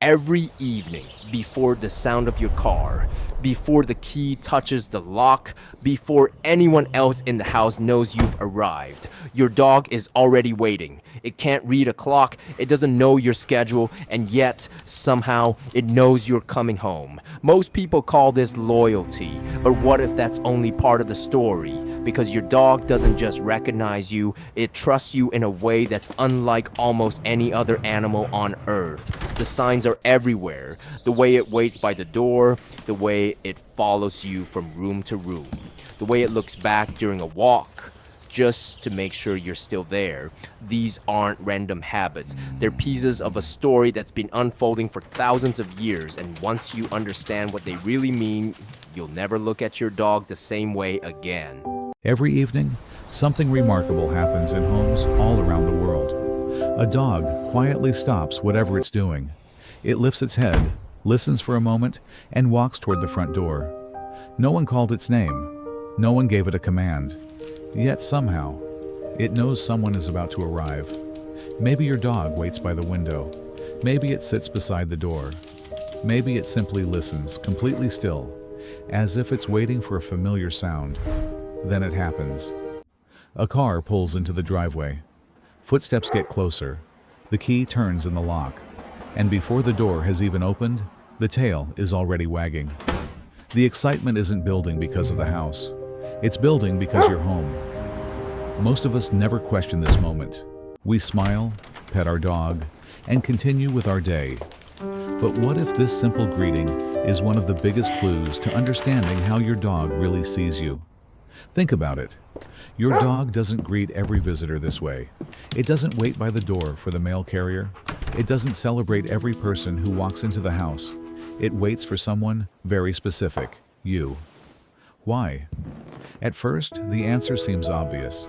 Every evening, before the sound of your car, before the key touches the lock, before anyone else in the house knows you've arrived, your dog is already waiting. It can't read a clock, it doesn't know your schedule, and yet, somehow, it knows you're coming home. Most people call this loyalty, but what if that's only part of the story? Because your dog doesn't just recognize you, it trusts you in a way that's unlike almost any other animal on earth. The signs are everywhere. The way it waits by the door, the way it follows you from room to room, the way it looks back during a walk, just to make sure you're still there. These aren't random habits. They're pieces of a story that's been unfolding for thousands of years, and once you understand what they really mean, you'll never look at your dog the same way again. Every evening, something remarkable happens in homes all around the world. A dog quietly stops whatever it's doing. It lifts its head, listens for a moment, and walks toward the front door. No one called its name. No one gave it a command. Yet somehow, it knows someone is about to arrive. Maybe your dog waits by the window. Maybe it sits beside the door. Maybe it simply listens, completely still, as if it's waiting for a familiar sound. Then it happens. A car pulls into the driveway. Footsteps get closer. The key turns in the lock. And before the door has even opened, the tail is already wagging. The excitement isn't building because of the house. It's building because you're home. Most of us never question this moment. We smile, pet our dog, and continue with our day. But what if this simple greeting is one of the biggest clues to understanding how your dog really sees you? Think about it. Your dog doesn't greet every visitor this way. It doesn't wait by the door for the mail carrier. It doesn't celebrate every person who walks into the house. It waits for someone very specific, you. Why? At first, the answer seems obvious.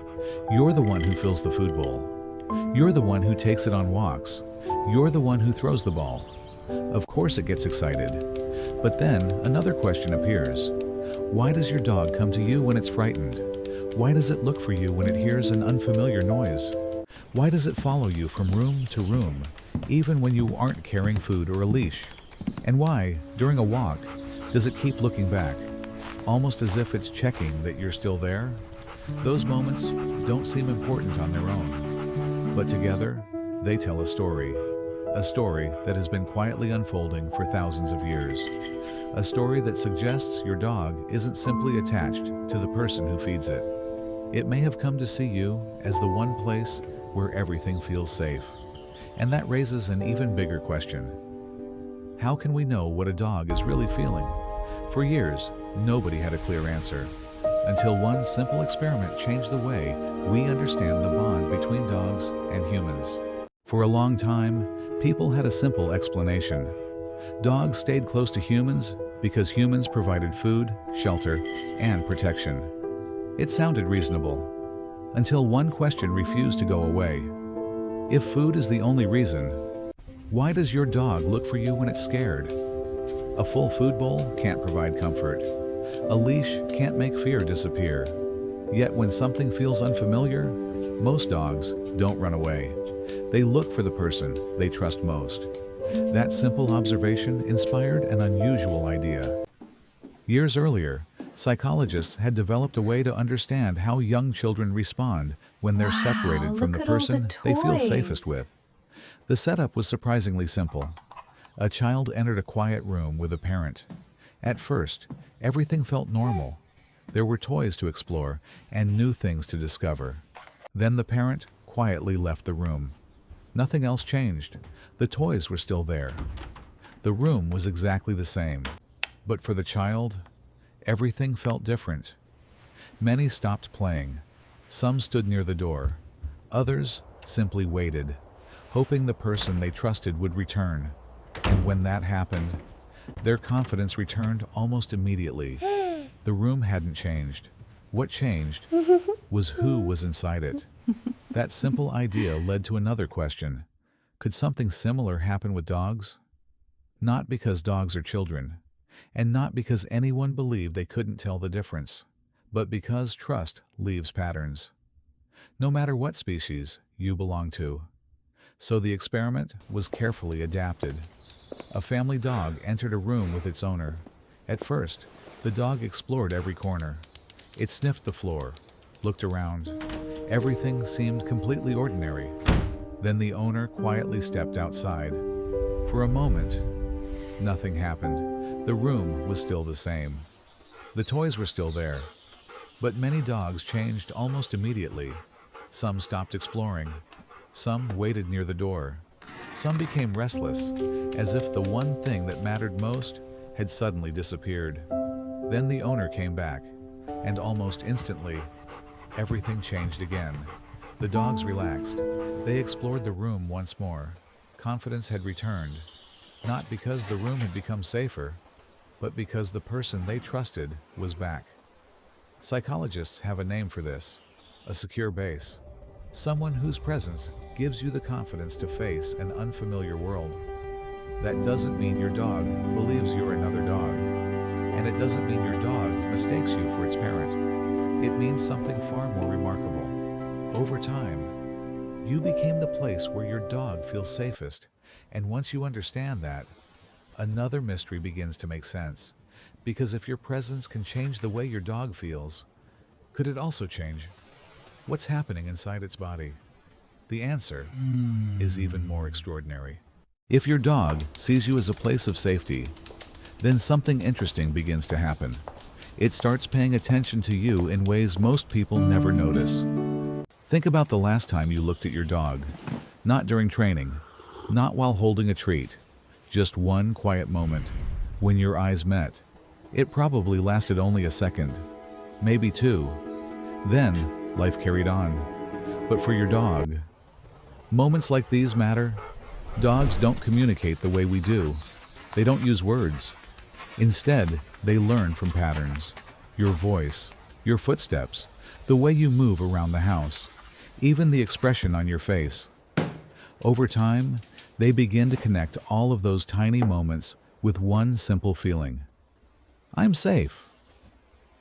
You're the one who fills the food bowl. You're the one who takes it on walks. You're the one who throws the ball. Of course it gets excited. But then another question appears. Why does your dog come to you when it's frightened? Why does it look for you when it hears an unfamiliar noise? Why does it follow you from room to room, even when you aren't carrying food or a leash? And why, during a walk, does it keep looking back, almost as if it's checking that you're still there? Those moments don't seem important on their own, but together, they tell a story that has been quietly unfolding for thousands of years. A story that suggests your dog isn't simply attached to the person who feeds it. It may have come to see you as the one place where everything feels safe. And that raises an even bigger question. How can we know what a dog is really feeling? For years, nobody had a clear answer, until one simple experiment changed the way we understand the bond between dogs and humans. For a long time, people had a simple explanation. Dogs stayed close to humans because humans provided food, shelter, and protection. It sounded reasonable, until one question refused to go away. If food is the only reason, why does your dog look for you when it's scared? A full food bowl can't provide comfort. A leash can't make fear disappear. Yet when something feels unfamiliar, most dogs don't run away. They look for the person they trust most. That simple observation inspired an unusual idea. Years earlier, psychologists had developed a way to understand how young children respond when they're separated from the person they feel safest with. The setup was surprisingly simple. A child entered a quiet room with a parent. At first, everything felt normal. There were toys to explore and new things to discover. Then the parent quietly left the room. Nothing else changed. The toys were still there. The room was exactly the same. But for the child, everything felt different. Many stopped playing. Some stood near the door. Others simply waited, hoping the person they trusted would return. And when that happened, their confidence returned almost immediately. The room hadn't changed. What changed was who was inside it. That simple idea led to another question. Could something similar happen with dogs? Not because dogs are children, and not because anyone believed they couldn't tell the difference, but because trust leaves patterns, no matter what species you belong to. So the experiment was carefully adapted. A family dog entered a room with its owner. At first, the dog explored every corner. It sniffed the floor, looked around. Everything seemed completely ordinary. Then the owner quietly stepped outside. For a moment, nothing happened. The room was still the same. The toys were still there. But many dogs changed almost immediately. Some stopped exploring. Some waited near the door. Some became restless, as if the one thing that mattered most had suddenly disappeared. Then the owner came back, and almost instantly, everything changed again. The dogs relaxed. They explored the room once more. Confidence had returned, not because the room had become safer, but because the person they trusted was back. Psychologists have a name for this: a secure base. Someone whose presence gives you the confidence to face an unfamiliar world. That doesn't mean your dog believes you're another dog. And it doesn't mean your dog mistakes you for its parent. It means something far more remarkable. Over time, you became the place where your dog feels safest. And once you understand that, another mystery begins to make sense. Because if your presence can change the way your dog feels, could it also change what's happening inside its body? The answer is even more extraordinary. If your dog sees you as a place of safety, then something interesting begins to happen. It starts paying attention to you in ways most people never notice. Think about the last time you looked at your dog. Not during training, not while holding a treat, just one quiet moment when your eyes met. It probably lasted only a second, maybe two. Then life carried on. But for your dog, moments like these matter. Dogs don't communicate the way we do. They don't use words. Instead, they learn from patterns. Your voice, your footsteps, the way you move around the house, even the expression on your face. Over time, they begin to connect all of those tiny moments with one simple feeling: I'm safe.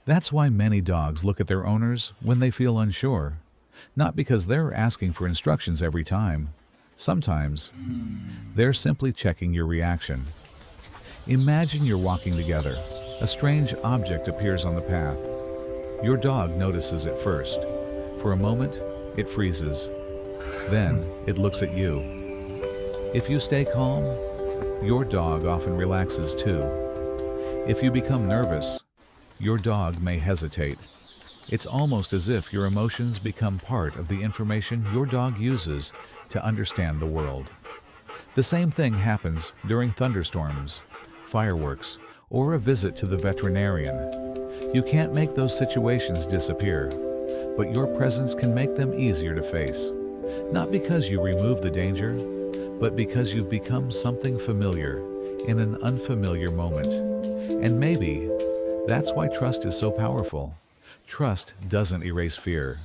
That's why many dogs look at their owners when they feel unsure, not because they're asking for instructions every time. Sometimes, they're simply checking your reaction. Imagine you're walking together. A strange object appears on the path. Your dog notices it first. For a moment, it freezes. Then, it looks at you. If you stay calm, your dog often relaxes too. If you become nervous, your dog may hesitate. It's almost as if your emotions become part of the information your dog uses to understand the world. The same thing happens during thunderstorms, fireworks, or a visit to the veterinarian. You can't make those situations disappear, but your presence can make them easier to face. Not because you remove the danger, but because you've become something familiar in an unfamiliar moment. And maybe that's why trust is so powerful. Trust doesn't erase fear.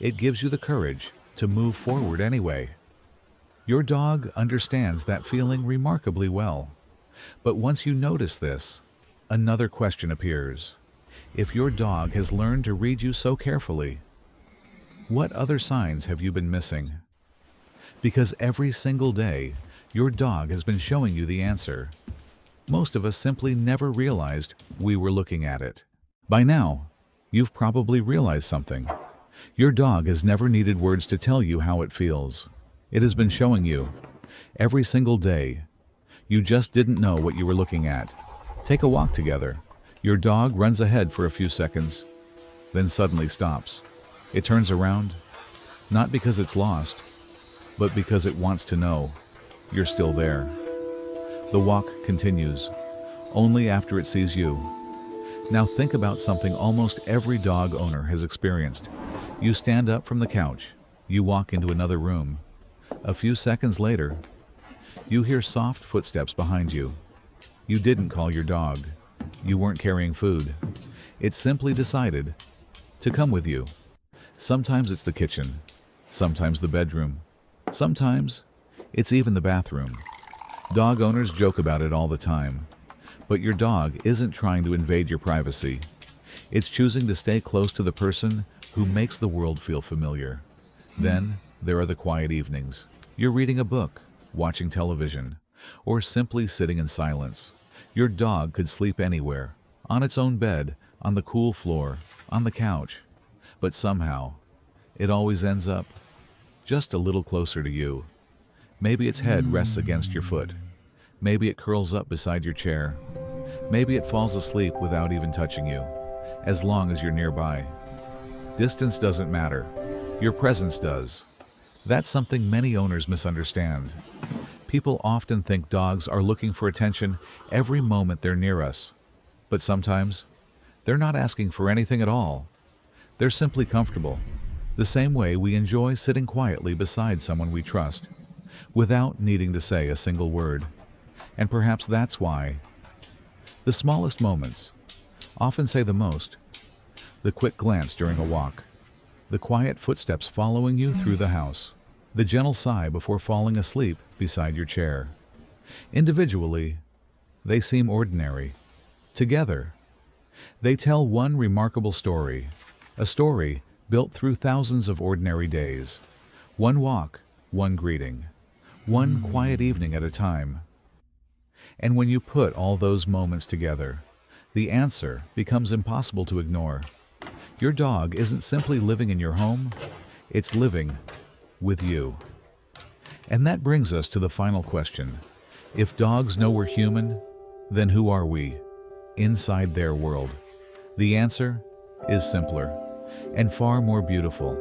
It gives you the courage to move forward anyway. Your dog understands that feeling remarkably well. But once you notice this, another question appears. If your dog has learned to read you so carefully, what other signs have you been missing? Because every single day, your dog has been showing you the answer. Most of us simply never realized we were looking at it. By now, you've probably realized something. Your dog has never needed words to tell you how it feels. It has been showing you every single day. You just didn't know what you were looking at. Take a walk together. Your dog runs ahead for a few seconds, then suddenly stops. It turns around, not because it's lost, but because it wants to know you're still there. The walk continues, only after it sees you. Now think about something almost every dog owner has experienced. You stand up from the couch. You walk into another room. A few seconds later, you hear soft footsteps behind you. You didn't call your dog. You weren't carrying food. It simply decided to come with you. Sometimes it's the kitchen. Sometimes the bedroom. Sometimes it's even the bathroom. Dog owners joke about it all the time. But your dog isn't trying to invade your privacy. It's choosing to stay close to the person who makes the world feel familiar. Then there are the quiet evenings. You're reading a book, watching television, or simply sitting in silence. Your dog could sleep anywhere, on its own bed, on the cool floor, on the couch. But somehow, it always ends up just a little closer to you. Maybe its head rests against your foot. Maybe it curls up beside your chair. Maybe it falls asleep without even touching you, as long as you're nearby. Distance doesn't matter. Your presence does. That's something many owners misunderstand. People often think dogs are looking for attention every moment they're near us. But sometimes, they're not asking for anything at all. They're simply comfortable, the same way we enjoy sitting quietly beside someone we trust, without needing to say a single word. And perhaps that's why the smallest moments often say the most. The quick glance during a walk, the quiet footsteps following you through the house, the gentle sigh before falling asleep beside your chair. Individually, they seem ordinary. Together, they tell one remarkable story, a story built through thousands of ordinary days. One walk, one greeting, one quiet evening at a time. And when you put all those moments together, the answer becomes impossible to ignore. Your dog isn't simply living in your home, it's living with you. And that brings us to the final question. If dogs know we're human, then who are we inside their world? The answer is simpler and far more beautiful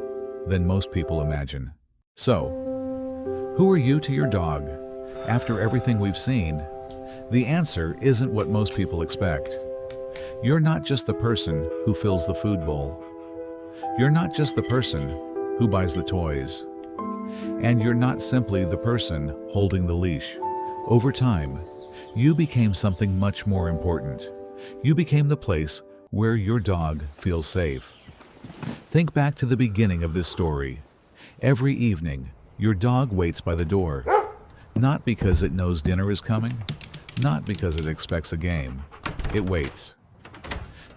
than most people imagine. So, who are you to your dog? After everything we've seen, the answer isn't what most people expect. You're not just the person who fills the food bowl. You're not just the person who buys the toys. And you're not simply the person holding the leash. Over time, you became something much more important. You became the place where your dog feels safe. Think back to the beginning of this story. Every evening, your dog waits by the door. Not because it knows dinner is coming, not because it expects a game. It waits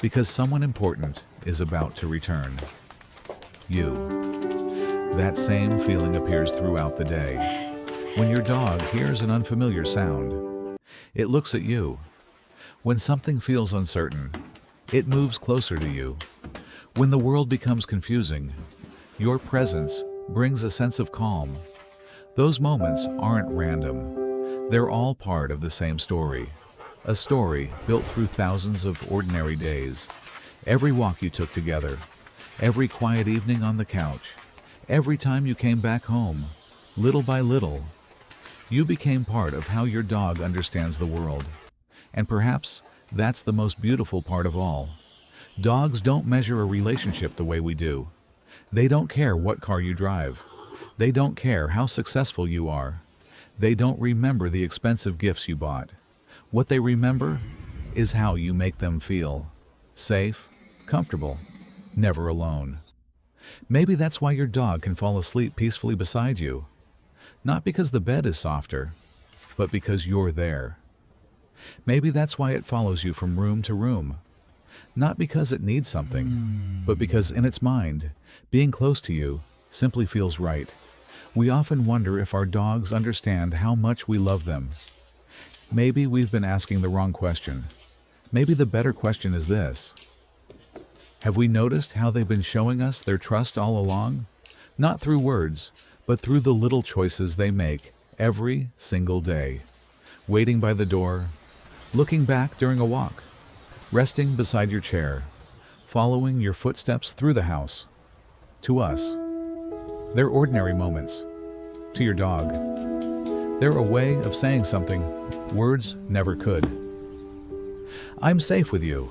because someone important is about to return. You. That same feeling appears throughout the day. When your dog hears an unfamiliar sound, it looks at you. When something feels uncertain, it moves closer to you. When the world becomes confusing, your presence brings a sense of calm. Those moments aren't random. They're all part of the same story. A story built through thousands of ordinary days. Every walk you took together, every quiet evening on the couch, every time you came back home, little by little, you became part of how your dog understands the world. And perhaps that's the most beautiful part of all. Dogs don't measure a relationship the way we do. They don't care what car you drive. They don't care how successful you are. They don't remember the expensive gifts you bought. What they remember is how you make them feel. Safe, comfortable, never alone. Maybe that's why your dog can fall asleep peacefully beside you. Not because the bed is softer, but because you're there. Maybe that's why it follows you from room to room. Not because it needs something, but because in its mind, being close to you simply feels right. We often wonder if our dogs understand how much we love them. Maybe we've been asking the wrong question. Maybe the better question is this. Have we noticed how they've been showing us their trust all along? Not through words, but through the little choices they make every single day. Waiting by the door, looking back during a walk, resting beside your chair, following your footsteps through the house. To us, they're ordinary moments. To your dog, they're a way of saying something words never could. I'm safe with you.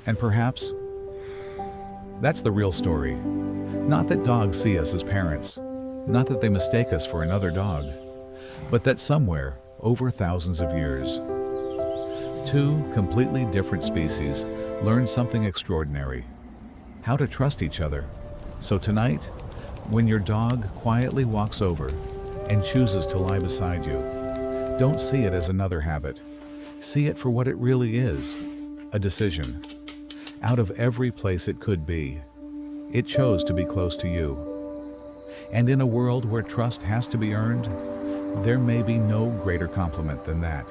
And perhaps that's the real story. Not that dogs see us as parents, not that they mistake us for another dog, but that somewhere over thousands of years, two completely different species learned something extraordinary: how to trust each other. So tonight, when your dog quietly walks over and chooses to lie beside you, don't see it as another habit. See it for what it really is, a decision. Out of every place it could be, it chose to be close to you. And in a world where trust has to be earned, There may be no greater compliment than that.